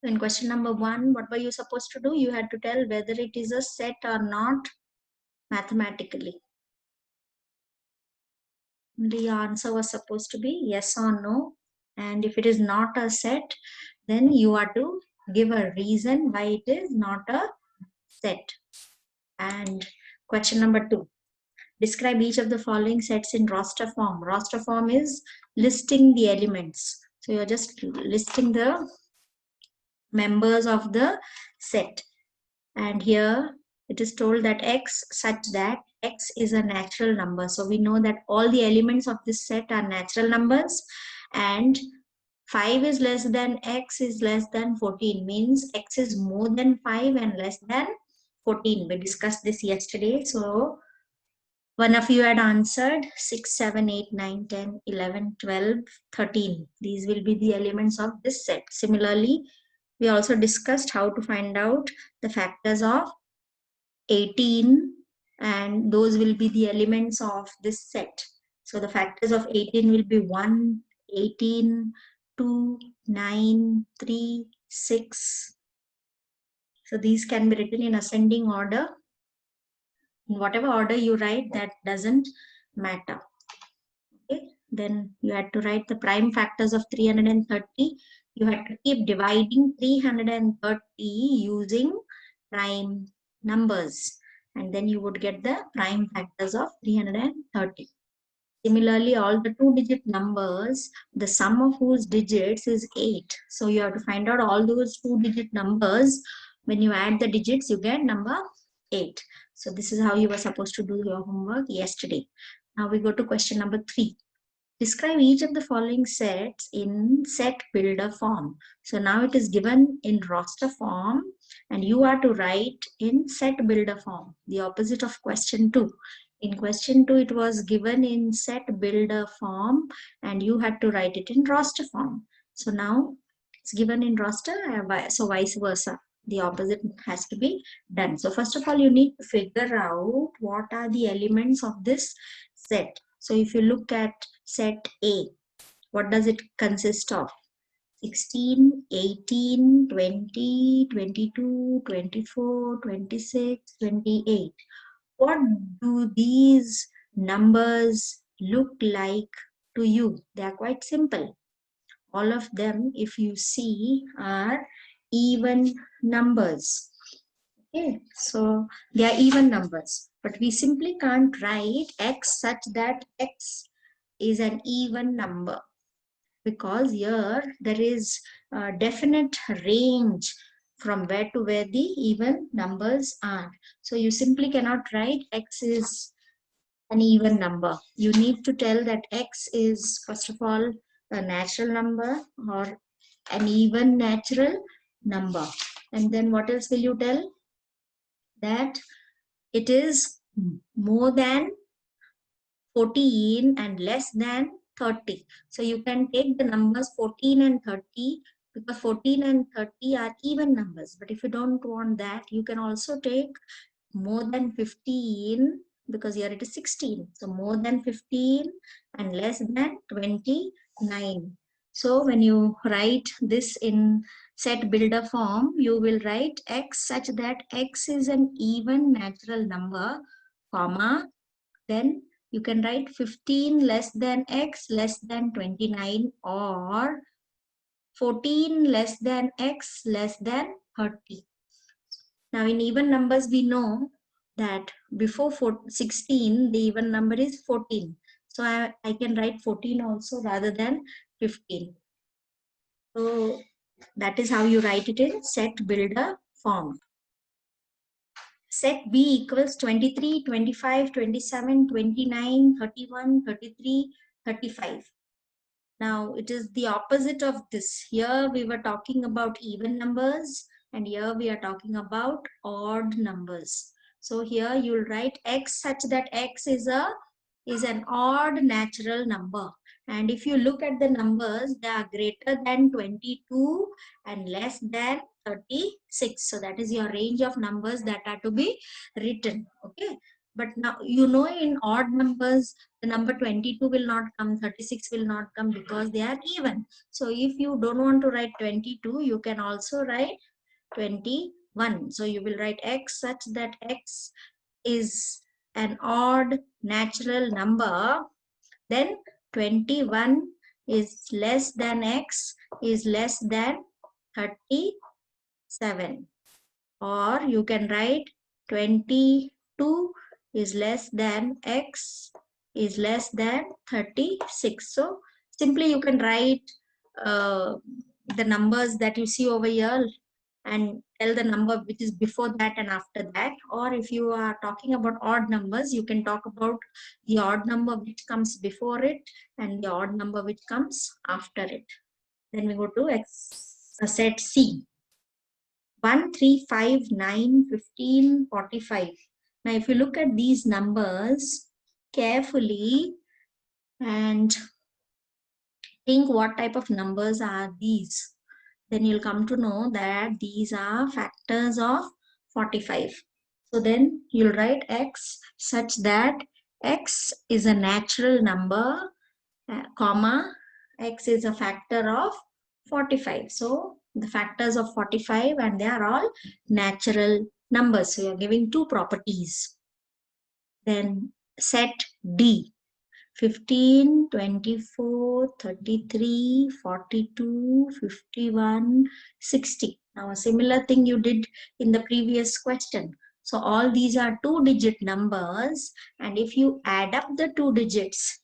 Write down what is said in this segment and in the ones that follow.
In question number 1, what were you supposed to do? You had to tell whether it is a set or not mathematically. The answer was supposed to be yes or no. And if it is not a set, then you are to give a reason why it is not a set. And question number 2. Describe each of the following sets in roster form. Roster form is listing the elements. So you're just listing the members of the set. And here it is told that x such that x is a natural number. So we know that all the elements of this set are natural numbers, and 5 is less than x is less than 14 means x is more than 5 and less than 14. We discussed this yesterday. So one of you had answered 6, 7, 8, 9, 10, 11, 12, 13. These will be the elements of this set. Similarly, we also discussed how to find out the factors of 18, and those will be the elements of this set. So the factors of 18 will be 1, 18, 2, 9, 3, 6. So these can be written in ascending order. In whatever order you write, that doesn't matter. Okay, then you had to write the prime factors of 330. You had to keep dividing 330 using prime numbers, and then you would get the prime factors of 330. Similarly, all the 2-digit numbers, the sum of whose digits is 8. So you have to find out all those 2-digit numbers. When you add the digits, you get number 8. So this is how you were supposed to do your homework yesterday. Now we go to question number 3. Describe each of the following sets in set builder form. So now it is given in roster form, and you are to write in set builder form, the opposite of question 2. In question 2, it was given in set builder form, and you had to write it in roster form. So now it's given in roster, so vice versa. The opposite has to be done. So first of all, you need to figure out what are the elements of this set. So if you look at set A, what does it consist of? 16, 18, 20, 22, 24, 26, 28. What do these numbers look like to you? They are quite simple. All of them, if you see, are even numbers. Okay, so they are even numbers, but we simply can't write x such that x is an even number, because here there is a definite range from where to where the even numbers are. So you simply cannot write x is an even number. You need to tell that x is, first of all, a natural number or an even natural number. And then what else will you tell? That it is more than 14 and less than 30. So you can take the numbers 14 and 30, because 14 and 30 are even numbers. But if you don't want that, you can also take more than 15, because here it is 16. So more than 15 and less than 29. So when you write this in set builder form, you will write x such that x is an even natural number, comma, then you can write 15 less than x less than 29, or 14 less than x less than 30. Now in even numbers, we know that before 16, the even number is 14. So I can write 14 also rather than 15. So that is how you write it in set builder form. Set B equals 23, 25, 27, 29, 31, 33, 35. Now it is the opposite of this. Here we were talking about even numbers, and here we are talking about odd numbers. So here you'll write x such that x is an odd natural number. And if you look at the numbers, they are greater than 22 and less than 36. So that is your range of numbers that are to be written. Okay. But now, you know, in odd numbers, the number 22 will not come, 36 will not come because they are even. So if you don't want to write 22, you can also write 21. So you will write x such that x is an odd natural number, then 21 is less than x is less than 37. Or you can write 22 is less than x is less than 36. So simply you can write the numbers that you see over here and tell the number which is before that and after that. Or if you are talking about odd numbers, you can talk about the odd number which comes before it and the odd number which comes after it. Then we go to set C. 1, 3, 5, 9, 15, 45. Now, if you look at these numbers carefully and think what type of numbers are these, then you'll come to know that these are factors of 45. So then you'll write x such that x is a natural number, comma, x is a factor of 45. So the factors of 45 and they are all natural numbers. So you're giving two properties. Then set D. 15, 24, 33, 42, 51, 60. Now a similar thing you did in the previous question. So all these are two-digit numbers, and if you add up the two digits,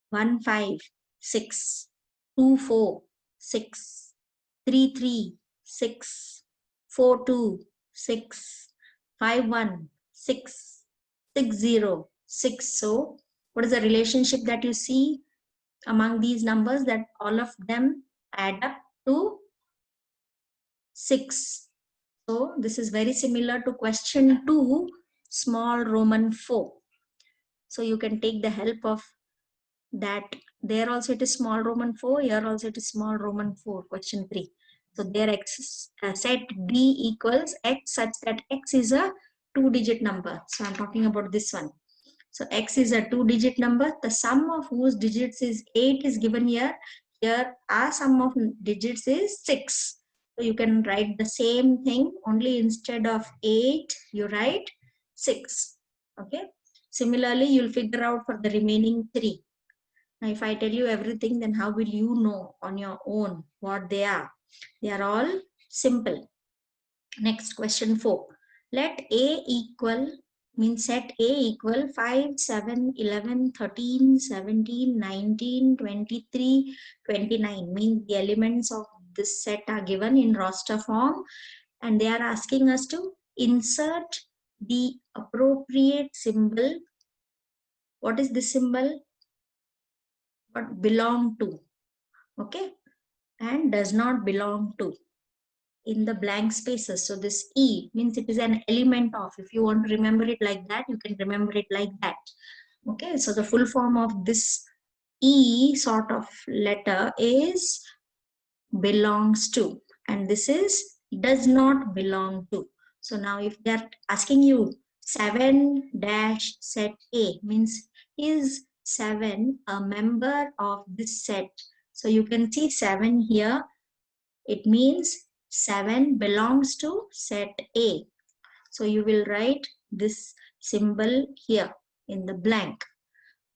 1, 5, 6, 2, 4, 6, 3, 3, 6, 4, 2, 6, 5, 1, 6, 6, 0, 6. So what is the relationship that you see among these numbers? That all of them add up to 6. So this is very similar to question 2, small Roman 4. So you can take the help of that. There also it is small Roman 4, here also it is small Roman 4, question 3. So there x set B equals x such that x is a two-digit number. So I'm talking about this one. So x is a two-digit number. The sum of whose digits is 8 is given here. Here our sum of digits is 6. So you can write the same thing, only instead of 8 you write 6. Okay. Similarly, you'll figure out for the remaining 3. Now, if I tell you everything, then how will you know on your own what they are? They are all simple. Next, question 4. Let A equal, means set A equal 5, 7, 11, 13, 17, 19, 23, 29. Means the elements of this set are given in roster form, and they are asking us to insert the appropriate symbol. What is this symbol? What belong to, okay, and does not belong to in the blank spaces. So this E means it is an element of. If you want to remember it like that, you can remember it like that. Okay, so the full form of this E sort of letter is belongs to, and this is does not belong to. So now if they are asking you 7 dash set A, means is 7 a member of this set? So you can see 7 here. It means 7 belongs to set A. So you will write this symbol here in the blank.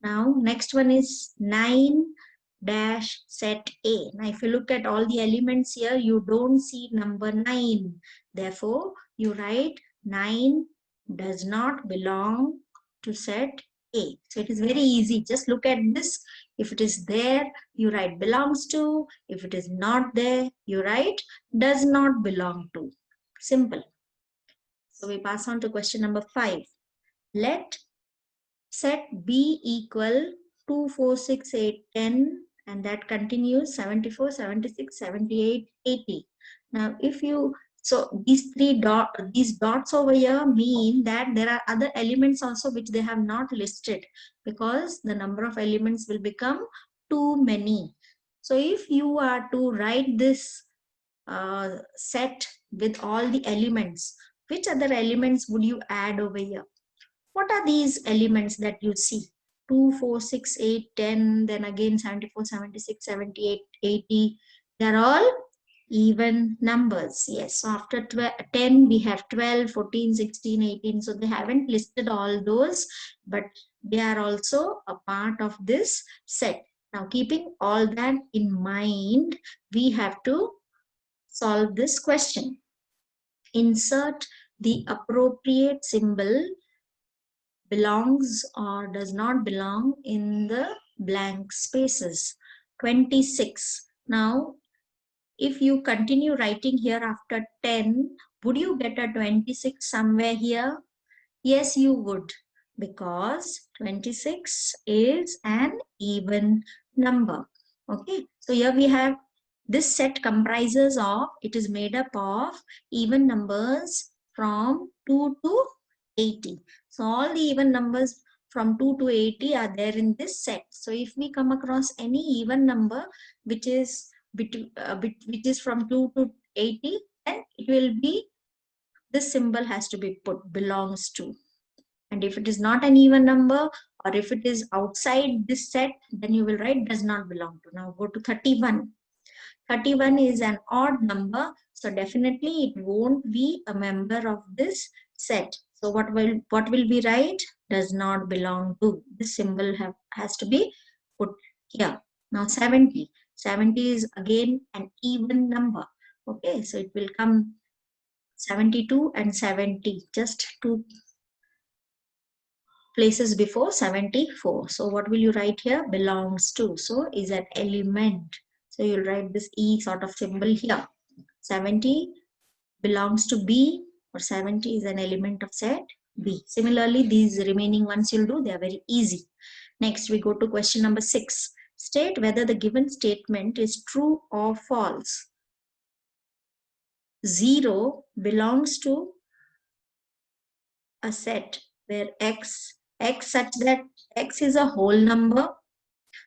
Now next one is 9 dash set A. Now if you look at all the elements here, you don't see number 9. Therefore, you write 9 does not belong to set A. So it is very easy. Just look at this. If it is there, you write belongs to. If it is not there, you write does not belong to. Simple. So we pass on to question number 5. Let set B equal 2, 4, 6, 8, 10, and that continues 74, 76, 78, 80. Now, if you, so these these dots over here mean that there are other elements also which they have not listed, because the number of elements will become too many. So if you are to write this set with all the elements, which other elements would you add over here? What are these elements that you see? 2, 4, 6, 8, 10, then again 74, 76, 78, 80. They're all even numbers. Yes, so after 10 we have 12, 14, 16, 18. So they haven't listed all those, but they are also a part of this set. Now keeping all that in mind, we have to solve this question. Insert the appropriate symbol belongs or does not belong in the blank spaces. 26. Now if you continue writing here after 10, would you get a 26 somewhere here? Yes, you would, because 26 is an even number. Okay, so here we have this set comprises of, it is made up of even numbers from 2 to 80. So all the even numbers from 2 to 80 are there in this set. So if we come across any even number which is which is from 2 to 80, then it will be, this symbol has to be put belongs to. And if it is not an even number, or if it is outside this set, then you will write does not belong to. Now go to 31. 31 is an odd number, so definitely it won't be a member of this set. So what will we write? Does not belong to. This symbol has to be put here. Now 70. 70 is again an even number. Okay, so it will come 72 and 70, just two places before 74. So what will you write here? Belongs to. So is an element. So you'll write this E sort of symbol here. 70 belongs to B, or 70 is an element of set B. Similarly, these remaining ones you'll do, they are very easy. Next, we go to question number 6. State whether the given statement is true or false. 0 belongs to a set where x such that x is a whole number.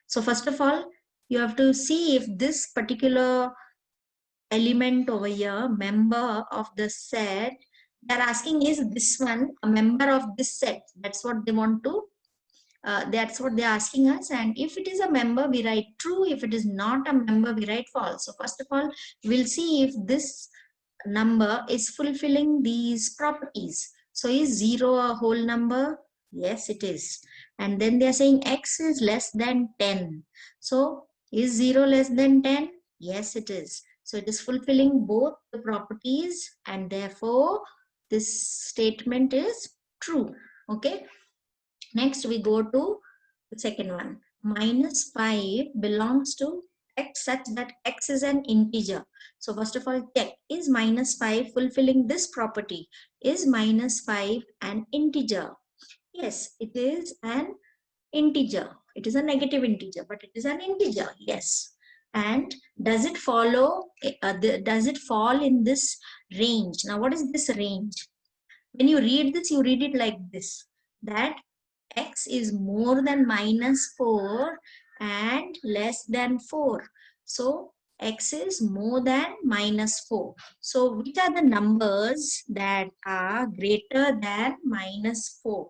So first of all, you have to see if this particular element over here, member of the set, they're asking is this one a member of this set? That's what they want to, that's what they're asking us. And if it is a member, we write true. If it is not a member, we write false. So first of all, we'll see if this number is fulfilling these properties. So is 0 a whole number? Yes, it is. And then they're saying x is less than 10. So is 0 less than 10? Yes, it is. So it is fulfilling both the properties, and therefore this statement is true. Okay. Next we go to the second one. Minus 5 belongs to x such that x is an integer. So first of all, check, is minus 5 fulfilling this property? Is minus 5 an integer? Yes, it is an integer. It is a negative integer, but it is an integer. Yes. And does it follow, does it fall in this range? Now what is this range? When you read this, you read it like this, that x is more than minus 4 and less than 4. So x is more than minus 4. So which are the numbers that are greater than minus 4?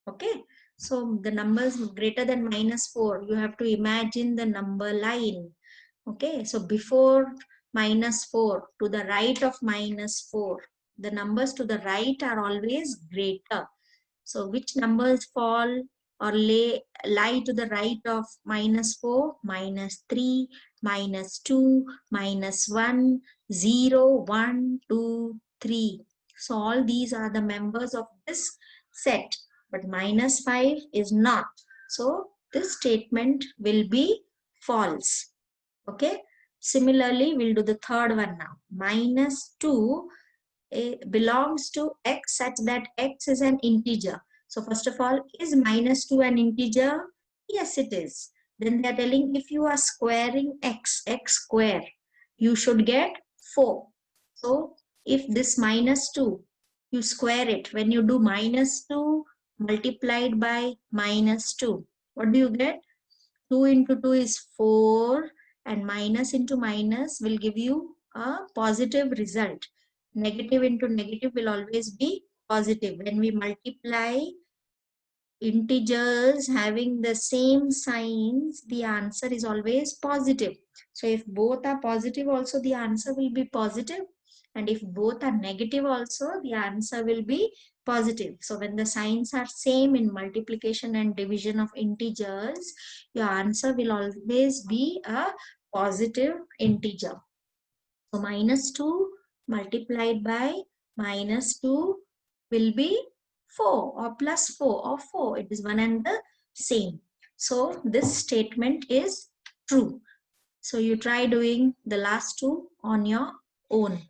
Okay. So the numbers greater than minus 4, you have to imagine the number line. Okay. So before minus 4, to the right of minus 4, the numbers to the right are always greater. So which numbers fall or lie to the right of minus 4? Minus 3, minus 2, minus 1, 0, 1, 2, 3. So all these are the members of this set, but minus 5 is not. So this statement will be false. Okay. Similarly, we'll do the third one now. Minus 2 belongs to x such that x is an integer. So first of all, is minus 2 an integer? Yes, it is. Then they are telling if you are squaring x square, you should get 4. So if this minus 2, you square it. When you do minus 2 multiplied by minus 2, what do you get? 2 into 2 is 4, and minus into minus will give you a positive result. Negative into negative will always be positive. When we multiply integers having the same signs, the answer is always positive. So if both are positive also, the answer will be positive. And if both are negative also, the answer will be positive. So when the signs are same in multiplication and division of integers, your answer will always be a positive integer. So minus 2 multiplied by minus 2 will be 4 or plus 4 or 4. It is one and the same. So this statement is true. So you try doing the last two on your own.